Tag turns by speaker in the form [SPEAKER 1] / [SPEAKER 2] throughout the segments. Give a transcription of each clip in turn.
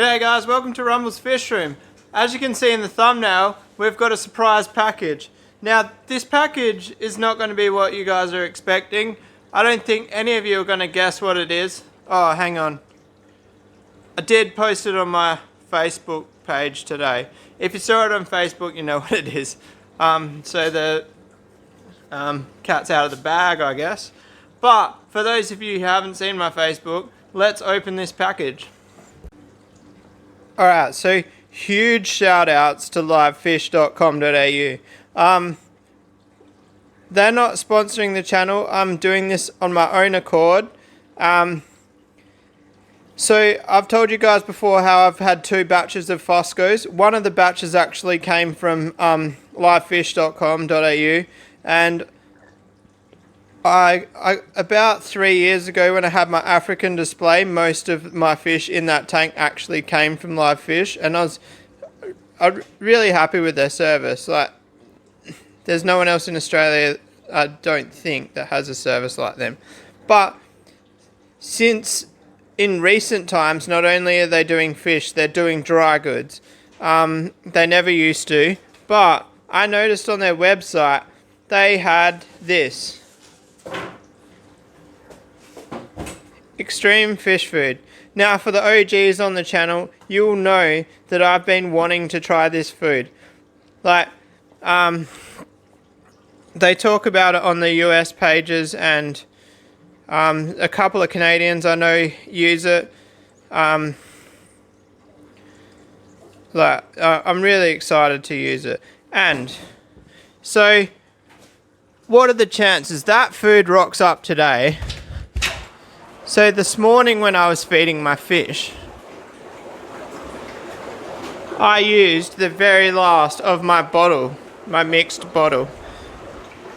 [SPEAKER 1] G'day guys, welcome to Rumble's Fish Room. As you can see in the thumbnail, we've got a surprise package. Now, this package is not going to be what you guys are expecting. I don't think any of you are going to guess what it is. Oh, hang on. I did post it on my Facebook page today. If you saw it on Facebook, you know what it is. So the cat's out of the bag, I guess. But for those of you who haven't seen my Facebook, let's open this package. Alright, so huge shout outs to livefish.com.au. They're not sponsoring the channel. I'm doing this on my own accord. So I've told you guys before how I've had 2 batches of Foscos. One of the batches actually came from livefish.com.au, and I about 3 years ago when I had my African display, most of my fish in that tank actually came from Live Fish, and I was really happy with their service. Like, there's no one else in Australia, I don't think, that has a service like them. But since in recent times, not only are they doing fish, they're doing dry goods. They never used to, but I noticed on their website they had this. Extreme fish food. Now, for the OGs on the channel, you will know that I've been wanting to try this food. Like, they talk about it on the US pages, and a couple of Canadians I know use it. I'm really excited to use it. And so, what are the chances that food rocks up today? So this morning when I was feeding my fish, I used the very last of my bottle, my mixed bottle.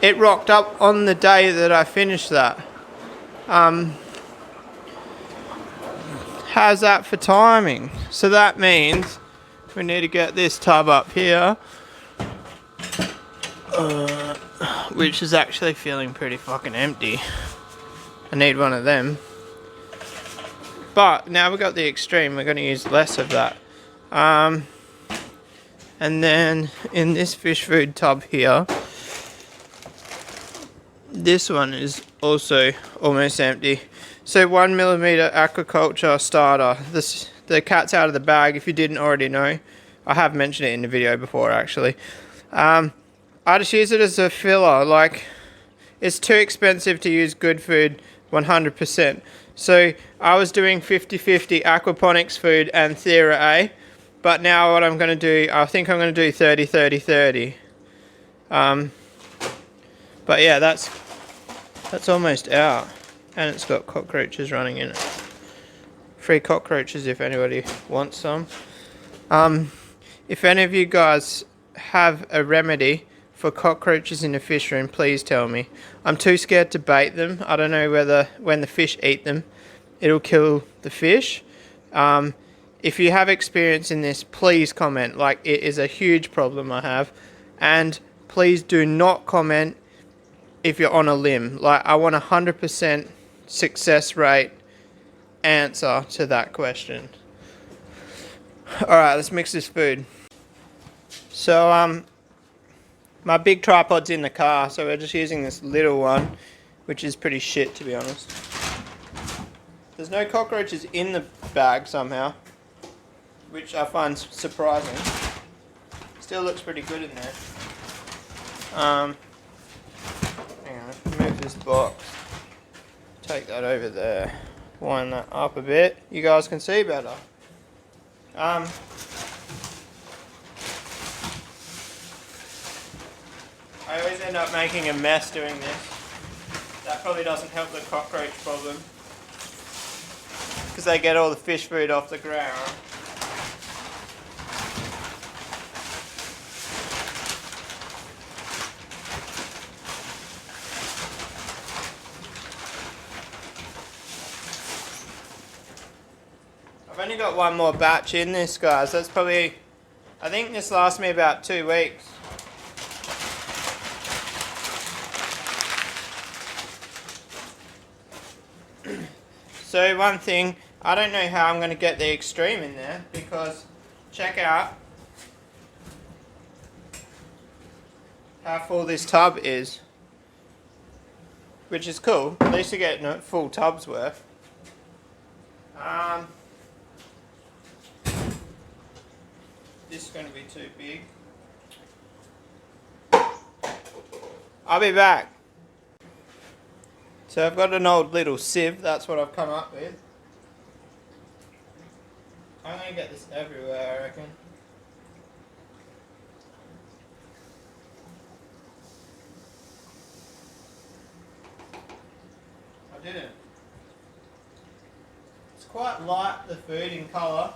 [SPEAKER 1] It rocked up on the day that I finished that. How's that for timing? So that means we need to get this tub up here, which is actually feeling pretty fucking empty. I need one of them. But now we've got the extreme, we're going to use less of that. And then in this fish food tub here, this one is also almost empty. So 1mm aquaculture starter. The cat's out of the bag, if you didn't already know. I have mentioned it in the video before, actually. I just use it as a filler. Like, it's too expensive to use good food 100%. So I was doing 50-50 aquaponics food and Thera A, but now what I'm going to do, I think I'm going to do 30-30-30. But yeah, that's almost out, and it's got cockroaches running in it. Free cockroaches if anybody wants some. If any of you guys have a remedy for cockroaches in the fish room, please tell me. I'm too scared to bait them. I don't know whether when the fish eat them, it'll kill the fish. If you have experience in this, please comment. Like, it is a huge problem I have. And please do not comment if you're on a limb. Like, I want 100% success rate answer to that question. Alright, let's mix this food. So, my big tripod's in the car, so we're just using this little one, which is pretty shit, to be honest. There's no cockroaches in the bag somehow, which I find surprising. Still looks pretty good in there. Hang on, move this box. Take that over there. Wind that up a bit. You guys can see better. I always end up making a mess doing this. That probably doesn't help the cockroach problem, because they get all the fish food off the ground. I've only got one more batch in this, guys. That's probably, I think this lasts me about 2 weeks. So one thing, I don't know how I'm going to get the extreme in there, because check out how full this tub is, which is cool. At least you're getting a full tub's worth. This is going to be too big. I'll be back. So I've got an old little sieve, that's what I've come up with. I'm going to get this everywhere, I reckon. I didn't. It's quite light, the food, in colour.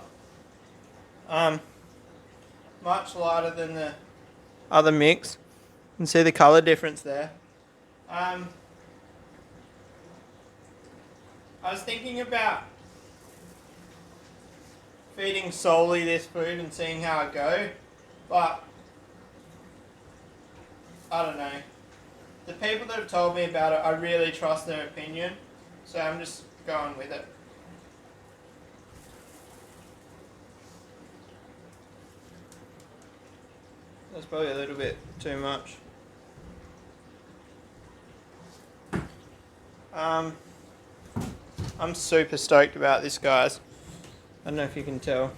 [SPEAKER 1] Much lighter than the other mix. You can see the colour difference there. I was thinking about feeding solely this food and seeing how it goes, but I don't know. The people that have told me about it, I really trust their opinion, so I'm just going with it. That's probably a little bit too much. I'm super stoked about this, guys. I don't know if you can tell.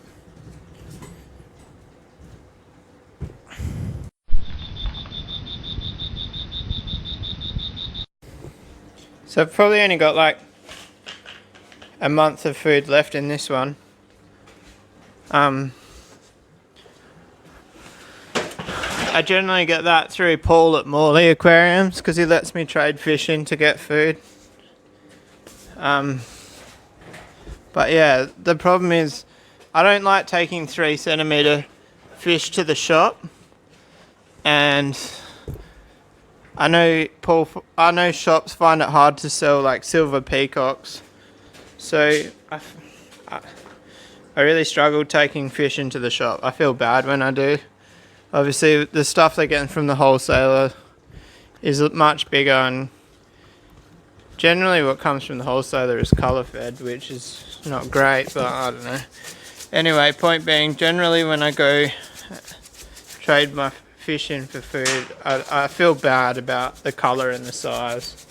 [SPEAKER 1] So I've probably only got like a month of food left in this one. I generally get that through Paul at Morley Aquariums because he lets me trade fish in to get food. But yeah, the problem is I don't like taking 3 centimetre fish to the shop, and I know shops find it hard to sell like silver peacocks, so I really struggle taking fish into the shop. I feel bad when I do. Obviously the stuff they're getting from the wholesaler is much bigger, and generally what comes from the wholesaler is colour fed, which is not great, but I don't know. Anyway, point being, generally when I go trade my fish in for food, I feel bad about the colour and the size.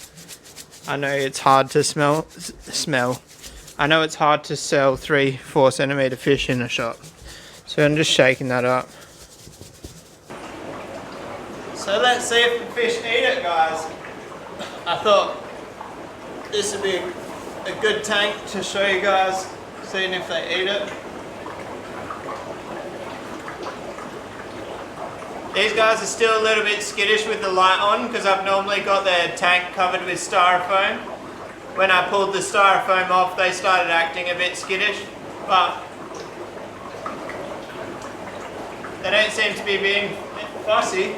[SPEAKER 1] I know it's hard to smell. I know it's hard to sell 3-4 centimetre fish in a shop. So I'm just shaking that up. So let's see if the fish eat it, guys. I thought this would be a good tank to show you guys, seeing if they eat it. These guys are still a little bit skittish with the light on because I've normally got their tank covered with styrofoam. When I pulled the styrofoam off, they started acting a bit skittish, but they don't seem to be being fussy.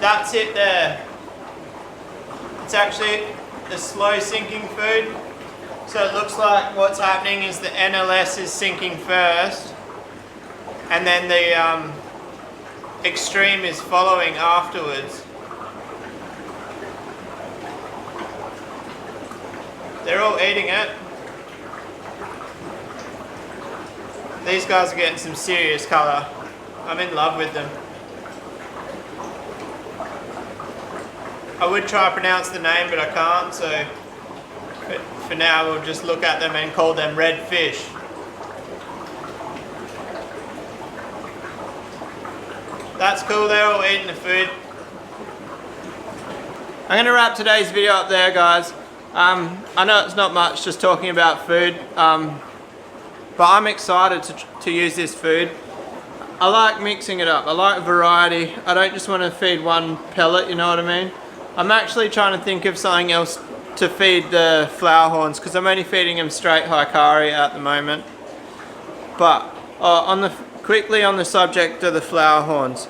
[SPEAKER 1] That's it there. It's actually the slow sinking food. So it looks like what's happening is the NLS is sinking first, and then the extreme is following afterwards. They're all eating it. These guys are getting some serious colour. I'm in love with them. I would try to pronounce the name, but I can't, so for now we'll just look at them and call them red fish. That's cool, they're all eating the food. I'm going to wrap today's video up there, guys. I know it's not much just talking about food, but I'm excited to use this food. I like mixing it up, I like variety. I don't just want to feed one pellet, you know what I mean? I'm actually trying to think of something else to feed the flower horns because I'm only feeding them straight Hikari at the moment. But quickly on the subject of the flower horns,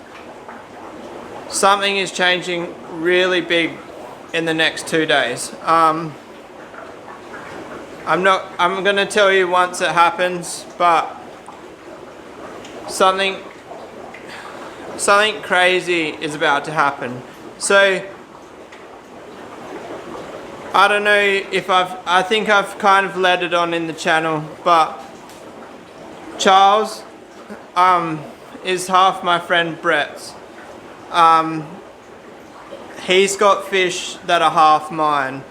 [SPEAKER 1] something is changing really big in the next 2 days. I'm going to tell you once it happens, but something crazy is about to happen. So I don't know if I think I've kind of led it on in the channel, but Charles is half my friend Brett's. He's got fish that are half mine.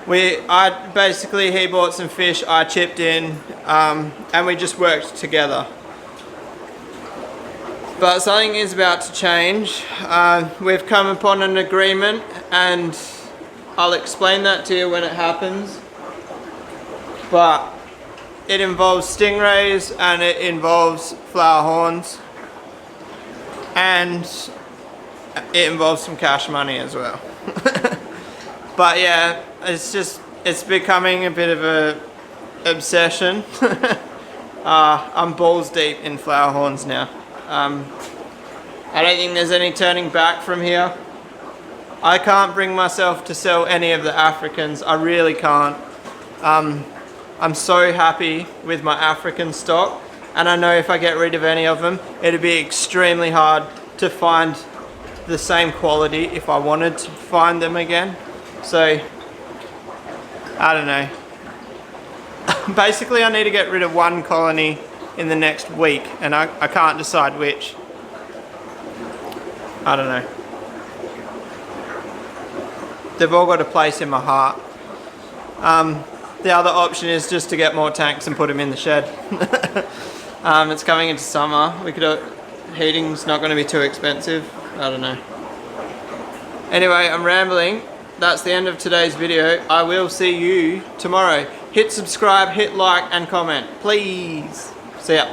[SPEAKER 1] Basically he bought some fish, I chipped in, and we just worked together. But something is about to change. We've come upon an agreement, and I'll explain that to you when it happens. But it involves stingrays and it involves flower horns, and it involves some cash money as well. But yeah, it's becoming a bit of a obsession. I'm balls deep in flower horns now. I don't think there's any turning back from here. I can't bring myself to sell any of the Africans. I really can't. I'm so happy with my African stock, and I know if I get rid of any of them, it'd be extremely hard to find the same quality if I wanted to find them again. So, I don't know. Basically, I need to get rid of one colony in the next week, and I can't decide which. I don't know. They've all got a place in my heart. The other option is just to get more tanks and put them in the shed. It's coming into summer. Heating's not going to be too expensive. I don't know. Anyway, I'm rambling. That's the end of today's video. I will see you tomorrow. Hit subscribe, hit like and comment, please. See ya.